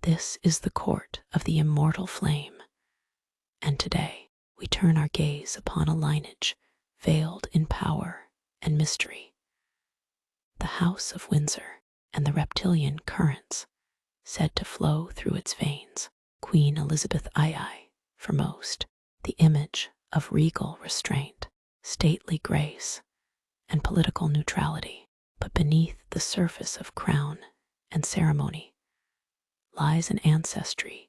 This is the court of the immortal flame, and today we turn our gaze upon a lineage veiled in power and mystery. The House of Windsor and the reptilian currents said to flow through its veins. Queen Elizabeth II, foremost, the image of regal restraint, stately grace, and political neutrality. But beneath the surface of crown and ceremony lies an ancestry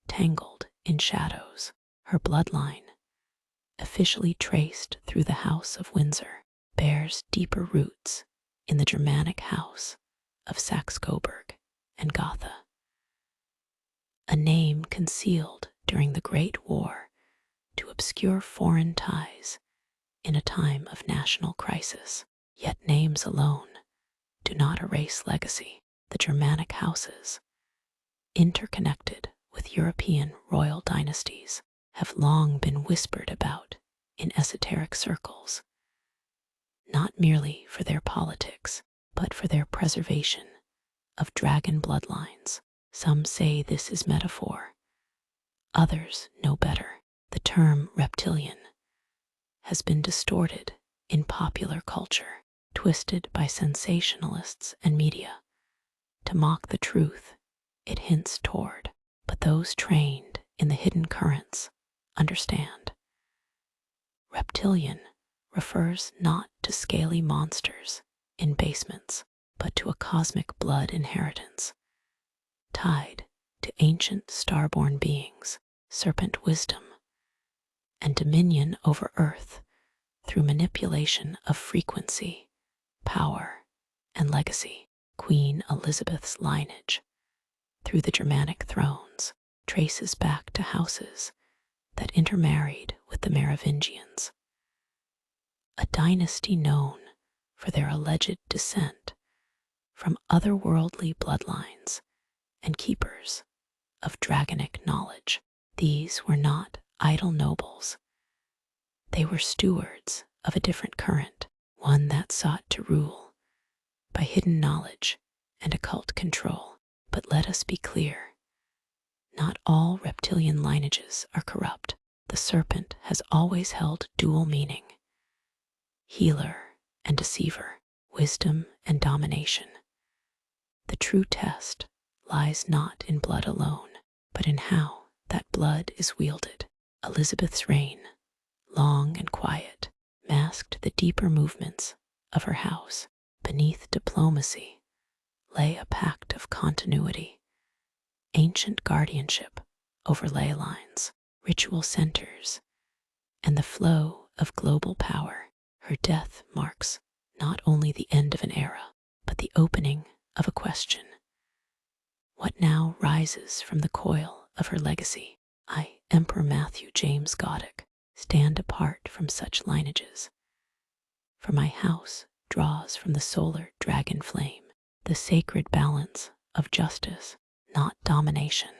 tangled in shadows. Her bloodline, officially traced through the House of Windsor, bears deeper roots in the Germanic house of Saxe-Coburg and Gotha, a name concealed during the Great War to obscure foreign ties in a time of national crisis. Yet names alone do not erase legacy. The Germanic houses, interconnected with European royal dynasties, have long been whispered about in esoteric circles, not merely for their politics, but for their preservation of dragon bloodlines. Some say this is metaphor. Others know better. The term reptilian has been distorted in popular culture, twisted by sensationalists and media to mock the truth it hints toward. But those trained in the hidden currents understand. Reptilian refers not to scaly monsters in basements, but to a cosmic blood inheritance tied to ancient starborn beings, serpent wisdom, and dominion over Earth through manipulation of frequency, power, and legacy. Queen Elizabeth's lineage, through the Germanic thrones, traces back to houses that intermarried with the Merovingians, a dynasty known for their alleged descent from otherworldly bloodlines and keepers of dragonic knowledge. These were not idle nobles. They were stewards of a different current, one that sought to rule by hidden knowledge and occult control. But let us be clear, not all reptilian lineages are corrupt. The serpent has always held dual meaning: healer and deceiver, wisdom and domination. The true test lies not in blood alone, but in how that blood is wielded. Elizabeth's reign, long and quiet, masked the deeper movements of her house. Beneath diplomacy lay a pact of continuity, ancient guardianship over ley lines, ritual centers, and the flow of global power. Her death marks not only the end of an era, but the opening of a question. What now rises from the coil of her legacy? I, Emperor Matthew James Goddick, stand apart from such lineages, for my house draws from the solar dragon flame, the sacred balance of justice, not domination.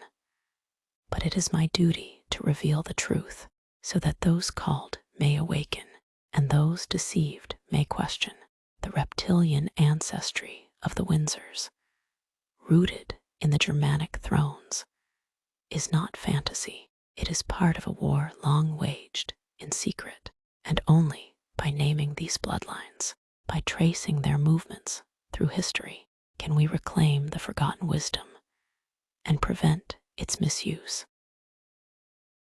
But it is my duty to reveal the truth, so that those called may awaken, and those deceived may question. The reptilian ancestry of the Windsors, rooted in the Germanic thrones, is not fantasy. It is part of a war long waged in secret, and only by naming these bloodlines, by tracing their movements through history, can we reclaim the forgotten wisdom and prevent its misuse.